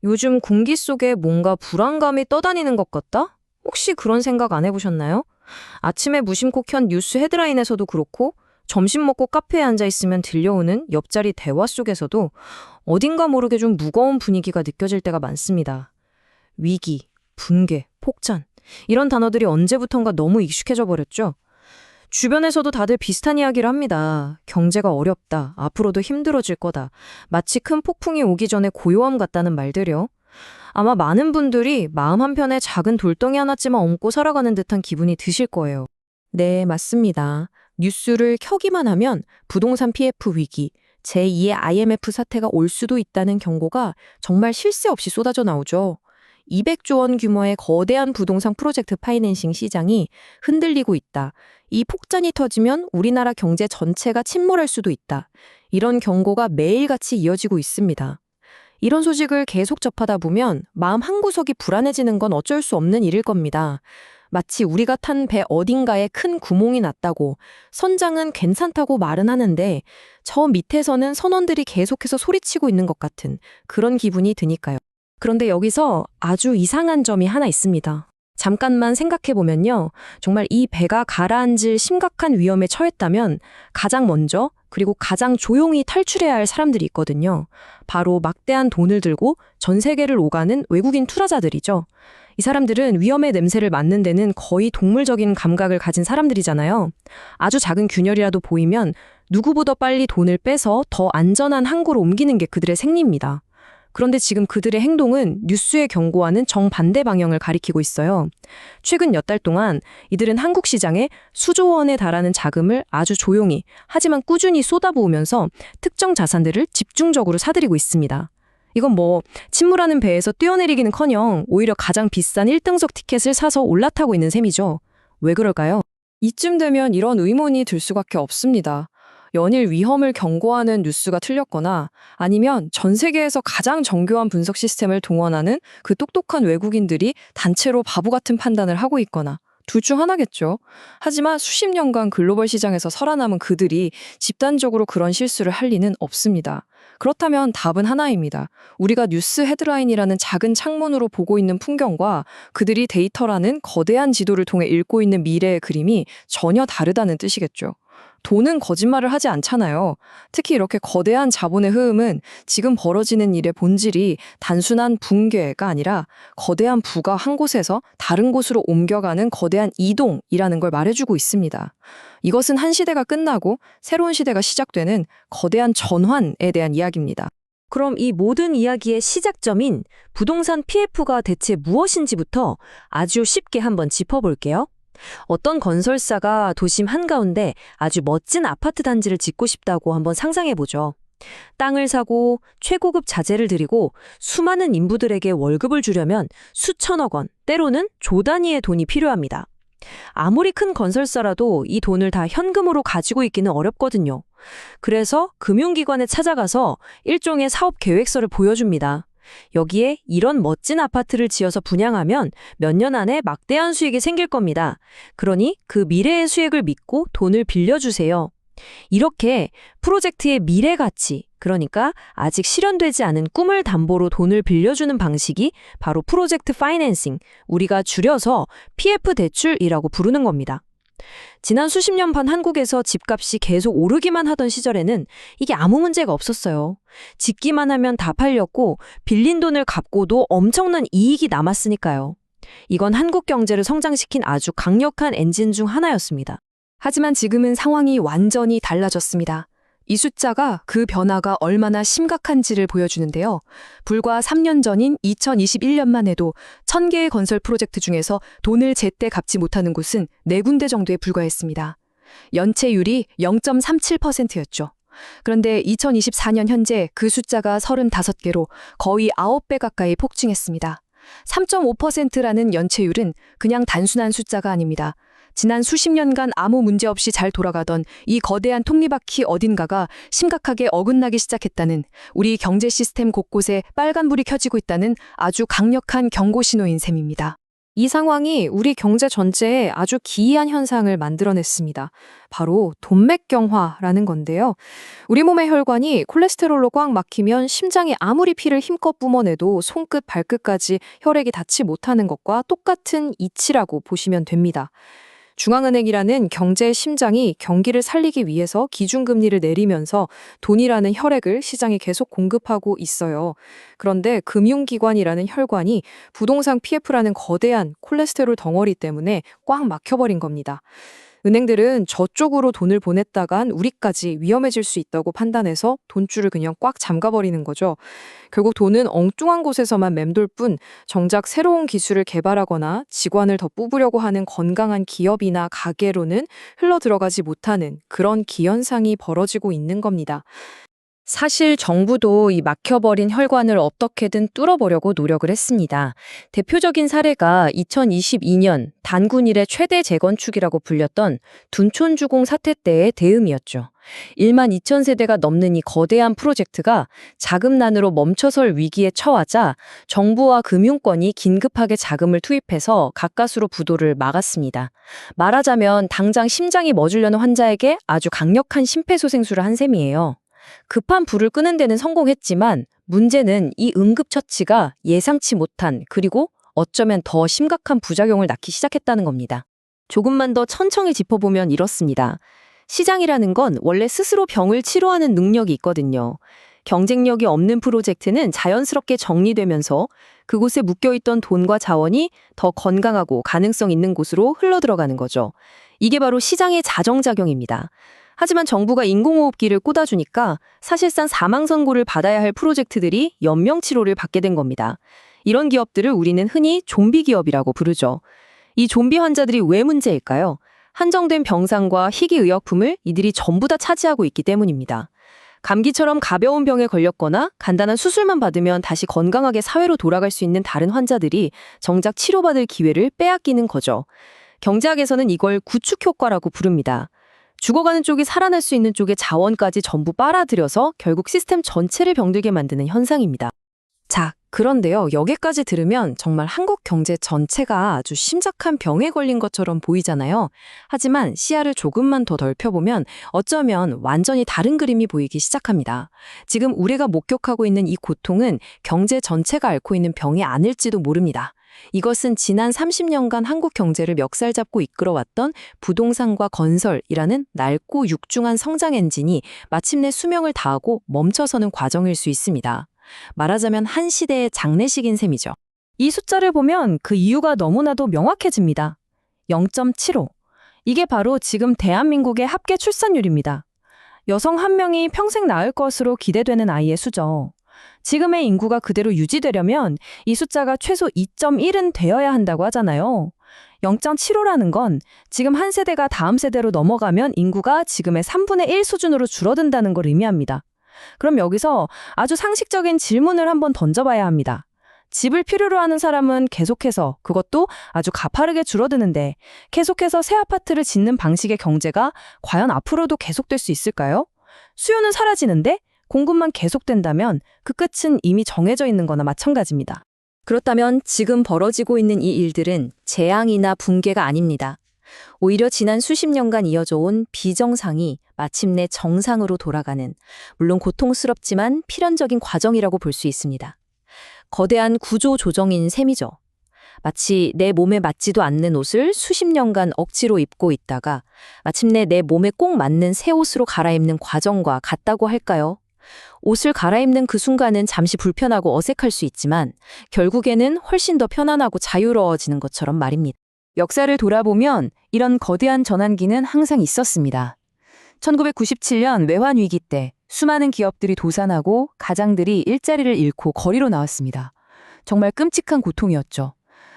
요즘 공기 속에 뭔가 불안감이 떠다니는 것 같다? 혹시 그런 생각 안 해보셨나요? 아침에 무심코 켠 뉴스 헤드라인에서도 그렇고, 점심 먹고 카페에 앉아 있으면 들려오는 옆자리 대화 속에서도 어딘가 모르게 좀 무거운 분위기가 느껴질 때가 많습니다. 위기, 붕괴, 폭탄. 이런 단어들이 언제부턴가 너무 익숙해져 버렸죠? 주변에서도 다들 비슷한 이야기를 합니다. 경제가 어렵다. 앞으로도 힘들어질 거다. 마치 큰 폭풍이 오기 전에 고요함 같다는 말들이요. 아마 많은 분들이 마음 한편에 작은 돌덩이 하나쯤만 얹고 살아가는 듯한 기분이 드실 거예요. 네, 맞습니다. 뉴스를 켜기만 하면 부동산 PF 위기, 제2의 IMF 사태가 올 수도 있다는 경고가 정말 쉴 새 없이 쏟아져 나오죠. 200조 원 규모의 거대한 부동산 프로젝트 파이낸싱 시장이 흔들리고 있다. 이 폭탄이 터지면 우리나라 경제 전체가 침몰할 수도 있다. 이런 경고가 매일같이 이어지고 있습니다. 이런 소식을 계속 접하다 보면 마음 한구석이 불안해지는 건 어쩔 수 없는 일일 겁니다. 마치 우리가 탄 배 어딘가에 큰 구멍이 났다고 선장은 괜찮다고 말은 하는데 저 밑에서는 선원들이 계속해서 소리치고 있는 것 같은 그런 기분이 드니까요. 그런데 여기서 아주 이상한 점이 하나 있습니다. 잠깐만 생각해보면요. 정말 이 배가 가라앉을 심각한 위험에 처했다면 가장 먼저 그리고 가장 조용히 탈출해야 할 사람들이 있거든요. 바로 막대한 돈을 들고 전 세계를 오가는 외국인 투자자들이죠. 이 사람들은 위험의 냄새를 맡는 데는 거의 동물적인 감각을 가진 사람들이잖아요. 아주 작은 균열이라도 보이면 누구보다 빨리 돈을 빼서 더 안전한 항구로 옮기는 게 그들의 생리입니다. 그런데 지금 그들의 행동은 뉴스의 경고와는 정반대 방향을 가리키고 있어요. 최근 몇 달 동안 이들은 한국 시장에 수조 원에 달하는 자금을 아주 조용히 하지만 꾸준히 쏟아부으면서 특정 자산들을 집중적으로 사들이고 있습니다. 이건 침몰하는 배에서 뛰어내리기는커녕 오히려 가장 비싼 1등석 티켓을 사서 올라타고 있는 셈이죠. 왜 그럴까요? 이쯤 되면 이런 의문이 들 수밖에 없습니다. 연일 위험을 경고하는 뉴스가 틀렸거나 아니면 전 세계에서 가장 정교한 분석 시스템을 동원하는 그 똑똑한 외국인들이 단체로 바보 같은 판단을 하고 있거나 둘 중 하나겠죠. 하지만 수십 년간 글로벌 시장에서 살아남은 그들이 집단적으로 그런 실수를 할 리는 없습니다. 그렇다면 답은 하나입니다. 우리가 뉴스 헤드라인이라는 작은 창문으로 보고 있는 풍경과 그들이 데이터라는 거대한 지도를 통해 읽고 있는 미래의 그림이 전혀 다르다는 뜻이겠죠. 돈은 거짓말을 하지 않잖아요. 특히 이렇게 거대한 자본의 흐름은 지금 벌어지는 일의 본질이 단순한 붕괴가 아니라 거대한 부가 한 곳에서 다른 곳으로 옮겨가는 거대한 이동이라는 걸 말해주고 있습니다. 이것은 한 시대가 끝나고 새로운 시대가 시작되는 거대한 전환에 대한 이야기입니다. 그럼 이 모든 이야기의 시작점인 부동산 PF가 대체 무엇인지부터 아주 쉽게 한번 짚어볼게요. 어떤 건설사가 도심 한가운데 아주 멋진 아파트 단지를 짓고 싶다고 한번 상상해보죠. 땅을 사고 최고급 자재를 들이고 수많은 인부들에게 월급을 주려면 수천억 원, 때로는 조 단위의 돈이 필요합니다. 아무리 큰 건설사라도 이 돈을 다 현금으로 가지고 있기는 어렵거든요. 그래서 금융기관에 찾아가서 일종의 사업 계획서를 보여줍니다. 여기에 이런 멋진 아파트를 지어서 분양하면 몇 년 안에 막대한 수익이 생길 겁니다. 그러니 그 미래의 수익을 믿고 돈을 빌려주세요. 이렇게 프로젝트의 미래 가치, 그러니까 아직 실현되지 않은 꿈을 담보로 돈을 빌려주는 방식이 바로 프로젝트 파이낸싱, 우리가 줄여서 PF 대출이라고 부르는 겁니다. 지난 수십 년 반 한국에서 집값이 계속 오르기만 하던 시절에는 이게 아무 문제가 없었어요. 짓기만 하면 다 팔렸고 빌린 돈을 갚고도 엄청난 이익이 남았으니까요. 이건 한국 경제를 성장시킨 아주 강력한 엔진 중 하나였습니다. 하지만 지금은 상황이 완전히 달라졌습니다. 이 숫자가 그 변화가 얼마나 심각한지를 보여주는데요. 불과 3년 전인 2021년만 해도 1000개의 건설 프로젝트 중에서 돈을 제때 갚지 못하는 곳은 4군데 정도에 불과했습니다. 연체율이 0.37%였죠. 그런데 2024년 현재 그 숫자가 35개로 거의 9배 가까이 폭증했습니다. 3.5%라는 연체율은 그냥 단순한 숫자가 아닙니다. 지난 수십 년간 아무 문제 없이 잘 돌아가던 이 거대한 톱니바퀴 어딘가가 심각하게 어긋나기 시작했다는, 우리 경제 시스템 곳곳에 빨간불이 켜지고 있다는 아주 강력한 경고 신호인 셈입니다. 이 상황이 우리 경제 전체에 아주 기이한 현상을 만들어냈습니다. 바로 동맥경화라는 건데요. 우리 몸의 혈관이 콜레스테롤로 꽉 막히면 심장이 아무리 피를 힘껏 뿜어내도 손끝 발끝까지 혈액이 닿지 못하는 것과 똑같은 이치라고 보시면 됩니다. 중앙은행이라는 경제의 심장이 경기를 살리기 위해서 기준금리를 내리면서 돈이라는 혈액을 시장에 계속 공급하고 있어요. 그런데 금융기관이라는 혈관이 부동산 PF라는 거대한 콜레스테롤 덩어리 때문에 꽉 막혀버린 겁니다. 은행들은 저쪽으로 돈을 보냈다간 우리까지 위험해질 수 있다고 판단해서 돈줄을 그냥 꽉 잠가버리는 거죠. 결국 돈은 엉뚱한 곳에서만 맴돌 뿐 정작 새로운 기술을 개발하거나 직원을 더 뽑으려고 하는 건강한 기업이나 가게로는 흘러 들어가지 못하는 그런 기현상이 벌어지고 있는 겁니다. 사실 정부도 이 막혀버린 혈관을 어떻게든 뚫어보려고 노력을 했습니다. 대표적인 사례가 2022년 단군 이래 최대 재건축이라고 불렸던 둔촌주공 사태 때의 대응이었죠. 1만 2천 세대가 넘는 이 거대한 프로젝트가 자금난으로 멈춰설 위기에 처하자 정부와 금융권이 긴급하게 자금을 투입해서 가까스로 부도를 막았습니다. 말하자면 당장 심장이 멎으려는 환자에게 아주 강력한 심폐소생술을 한 셈이에요. 급한 불을 끄는 데는 성공했지만 문제는 이 응급처치가 예상치 못한 그리고 어쩌면 더 심각한 부작용을 낳기 시작했다는 겁니다. 조금만 더 천천히 짚어보면 이렇습니다. 시장이라는 건 원래 스스로 병을 치료하는 능력이 있거든요. 경쟁력이 없는 프로젝트는 자연스럽게 정리되면서 그곳에 묶여있던 돈과 자원이 더 건강하고 가능성 있는 곳으로 흘러들어가는 거죠. 이게 바로 시장의 자정작용입니다. 하지만 정부가 인공호흡기를 꽂아주니까 사실상 사망 선고를 받아야 할 프로젝트들이 연명치료를 받게 된 겁니다. 이런 기업들을 우리는 흔히 좀비 기업이라고 부르죠. 이 좀비 환자들이 왜 문제일까요? 한정된 병상과 희귀의약품을 이들이 전부 다 차지하고 있기 때문입니다. 감기처럼 가벼운 병에 걸렸거나 간단한 수술만 받으면 다시 건강하게 사회로 돌아갈 수 있는 다른 환자들이 정작 치료받을 기회를 빼앗기는 거죠. 경제학에서는 이걸 구축 효과라고 부릅니다. 죽어가는 쪽이 살아날 수 있는 쪽의 자원까지 전부 빨아들여서 결국 시스템 전체를 병들게 만드는 현상입니다. 자, 그런데요. 여기까지 들으면 정말 한국 경제 전체가 아주 심각한 병에 걸린 것처럼 보이잖아요. 하지만 시야를 조금만 더 넓혀보면 어쩌면 완전히 다른 그림이 보이기 시작합니다. 지금 우리가 목격하고 있는 이 고통은 경제 전체가 앓고 있는 병이 아닐지도 모릅니다. 이것은 지난 30년간 한국 경제를 멱살 잡고 이끌어왔던 부동산과 건설이라는 낡고 육중한 성장 엔진이 마침내 수명을 다하고 멈춰서는 과정일 수 있습니다. 말하자면 한 시대의 장례식인 셈이죠. 이 숫자를 보면 그 이유가 너무나도 명확해집니다. 0.75. 이게 바로 지금 대한민국의 합계 출산율입니다. 여성 한 명이 평생 낳을 것으로 기대되는 아이의 수죠. 지금의 인구가 그대로 유지되려면 이 숫자가 최소 2.1은 되어야 한다고 하잖아요. 0.75라는 건 지금 한 세대가 다음 세대로 넘어가면 인구가 지금의 3분의 1 수준으로 줄어든다는 걸 의미합니다. 그럼 여기서 아주 상식적인 질문을 한번 던져봐야 합니다. 집을 필요로 하는 사람은 계속해서 그것도 아주 가파르게 줄어드는데 계속해서 새 아파트를 짓는 방식의 경제가 과연 앞으로도 계속될 수 있을까요? 수요는 사라지는데 공급만 계속된다면 그 끝은 이미 정해져 있는 거나 마찬가지입니다. 그렇다면 지금 벌어지고 있는 이 일들은 재앙이나 붕괴가 아닙니다. 오히려 지난 수십 년간 이어져 온 비정상이 마침내 정상으로 돌아가는, 물론 고통스럽지만 필연적인 과정이라고 볼 수 있습니다. 거대한 구조 조정인 셈이죠. 마치 내 몸에 맞지도 않는 옷을 수십 년간 억지로 입고 있다가 마침내 내 몸에 꼭 맞는 새 옷으로 갈아입는 과정과 같다고 할까요? 옷을 갈아입는 그 순간은 잠시 불편하고 어색할 수 있지만 결국에는 훨씬 더 편안하고 자유로워지는 것처럼 말입니다. 역사를 돌아보면 이런 거대한 전환기는 항상 있었습니다. 1997년 외환위기 때 수많은 기업들이 도산하고 가장들이 일자리를 잃고 거리로 나왔습니다. 정말 끔찍한 고통이었죠.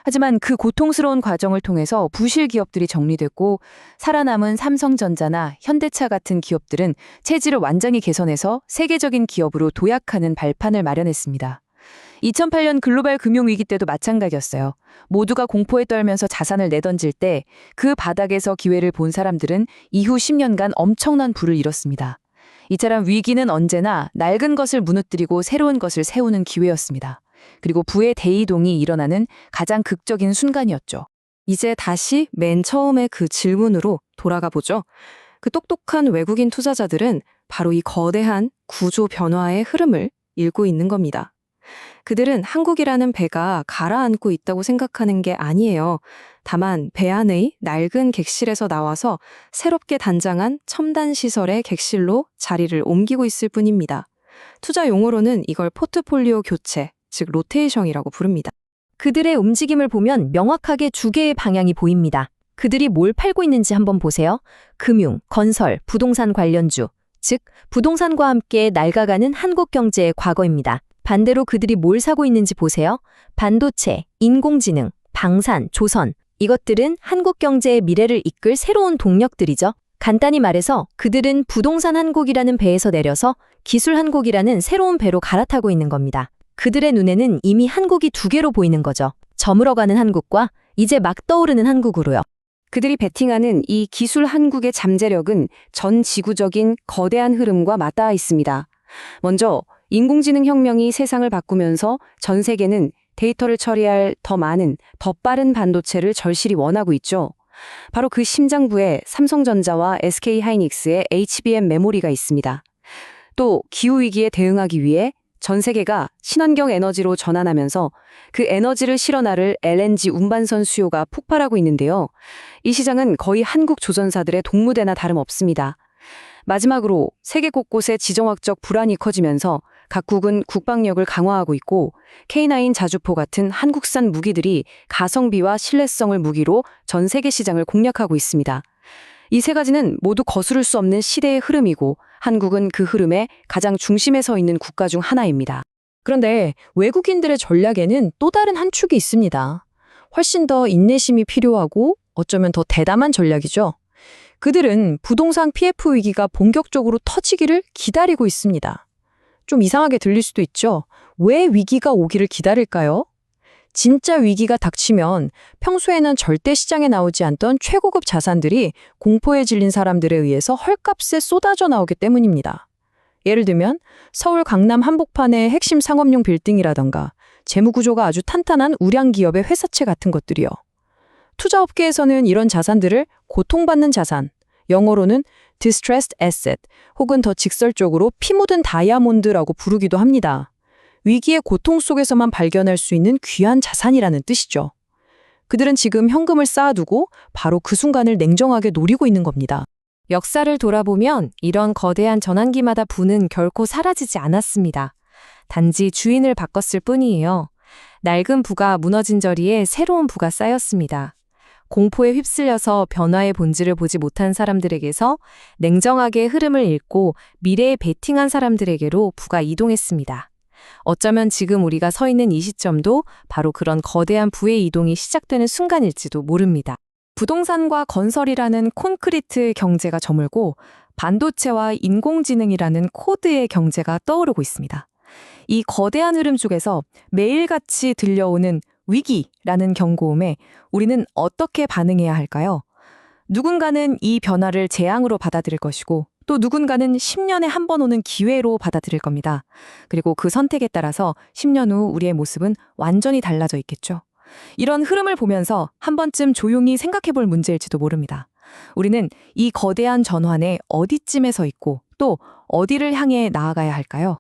하지만 그 고통스러운 과정을 통해서 부실 기업들이 정리됐고 살아남은 삼성전자나 현대차 같은 기업들은 체질을 완전히 개선해서 세계적인 기업으로 도약하는 발판을 마련했습니다. 2008년 글로벌 금융위기 때도 마찬가지였어요. 모두가 공포에 떨면서 자산을 내던질 때 그 바닥에서 기회를 본 사람들은 이후 10년간 엄청난 부를 이뤘습니다. 이처럼 위기는 언제나 낡은 것을 무너뜨리고 새로운 것을 세우는 기회였습니다. 그리고 부의 대이동이 일어나는 가장 극적인 순간이었죠. 이제 다시 맨 처음에 그 질문으로 돌아가 보죠. 그 똑똑한 외국인 투자자들은 바로 이 거대한 구조 변화의 흐름을 읽고 있는 겁니다. 그들은 한국이라는 배가 가라앉고 있다고 생각하는 게 아니에요. 다만 배 안의 낡은 객실에서 나와서 새롭게 단장한 첨단 시설의 객실로 자리를 옮기고 있을 뿐입니다. 투자 용어로는 이걸 포트폴리오 교체, 즉 로테이션이라고 부릅니다. 그들의 움직임을 보면 명확하게 두 개의 방향이 보입니다. 그들이 뭘 팔고 있는지 한번 보세요. 금융, 건설, 부동산 관련주, 즉 부동산과 함께 낡아가는 한국 경제의 과거입니다. 반대로 그들이 뭘 사고 있는지 보세요. 반도체, 인공지능, 방산, 조선. 이것들은 한국 경제의 미래를 이끌 새로운 동력들이죠. 간단히 말해서 그들은 부동산 한국이라는 배에서 내려서 기술 한국이라는 새로운 배로 갈아타고 있는 겁니다. 그들의 눈에는 이미 한국이 두 개로 보이는 거죠. 저물어가는 한국과 이제 막 떠오르는 한국으로요. 그들이 베팅하는 이 기술 한국의 잠재력은 전 지구적인 거대한 흐름과 맞닿아 있습니다. 먼저 인공지능 혁명이 세상을 바꾸면서 전 세계는 데이터를 처리할 더 많은, 더 빠른 반도체를 절실히 원하고 있죠. 바로 그 심장부에 삼성전자와 SK하이닉스의 HBM 메모리가 있습니다. 또 기후위기에 대응하기 위해 전 세계가 친환경 에너지로 전환하면서 그 에너지를 실어나를 LNG 운반선 수요가 폭발하고 있는데요. 이 시장은 거의 한국 조선사들의 동무대나 다름없습니다. 마지막으로 세계 곳곳에 지정학적 불안이 커지면서 각국은 국방력을 강화하고 있고 K9 자주포 같은 한국산 무기들이 가성비와 신뢰성을 무기로 전 세계 시장을 공략하고 있습니다. 이 세 가지는 모두 거스를 수 없는 시대의 흐름이고 한국은 그 흐름의 가장 중심에 서 있는 국가 중 하나입니다. 그런데 외국인들의 전략에는 또 다른 한 축이 있습니다. 훨씬 더 인내심이 필요하고 어쩌면 더 대담한 전략이죠. 그들은 부동산 PF 위기가 본격적으로 터지기를 기다리고 있습니다. 좀 이상하게 들릴 수도 있죠. 왜 위기가 오기를 기다릴까요? 진짜 위기가 닥치면 평소에는 절대 시장에 나오지 않던 최고급 자산들이 공포에 질린 사람들에 의해서 헐값에 쏟아져 나오기 때문입니다. 예를 들면 서울 강남 한복판의 핵심 상업용 빌딩이라던가 재무구조가 아주 탄탄한 우량 기업의 회사채 같은 것들이요. 투자업계에서는 이런 자산들을 고통받는 자산, 영어로는 distressed asset 혹은 더 직설적으로 피 묻은 다이아몬드라고 부르기도 합니다. 위기의 고통 속에서만 발견할 수 있는 귀한 자산이라는 뜻이죠. 그들은 지금 현금을 쌓아두고 바로 그 순간을 냉정하게 노리고 있는 겁니다. 역사를 돌아보면 이런 거대한 전환기마다 부는 결코 사라지지 않았습니다. 단지 주인을 바꿨을 뿐이에요. 낡은 부가 무너진 자리에 새로운 부가 쌓였습니다. 공포에 휩쓸려서 변화의 본질을 보지 못한 사람들에게서 냉정하게 흐름을 읽고 미래에 베팅한 사람들에게로 부가 이동했습니다. 어쩌면 지금 우리가 서 있는 이 시점도 바로 그런 거대한 부의 이동이 시작되는 순간일지도 모릅니다. 부동산과 건설이라는 콘크리트 경제가 저물고 반도체와 인공지능이라는 코드의 경제가 떠오르고 있습니다. 이 거대한 흐름 속에서 매일같이 들려오는 위기라는 경고음에 우리는 어떻게 반응해야 할까요? 누군가는 이 변화를 재앙으로 받아들일 것이고 또 누군가는 10년에 한 번 오는 기회로 받아들일 겁니다. 그리고 그 선택에 따라서 10년 후 우리의 모습은 완전히 달라져 있겠죠. 이런 흐름을 보면서 한 번쯤 조용히 생각해 볼 문제일지도 모릅니다. 우리는 이 거대한 전환에 어디쯤에 서 있고 또 어디를 향해 나아가야 할까요?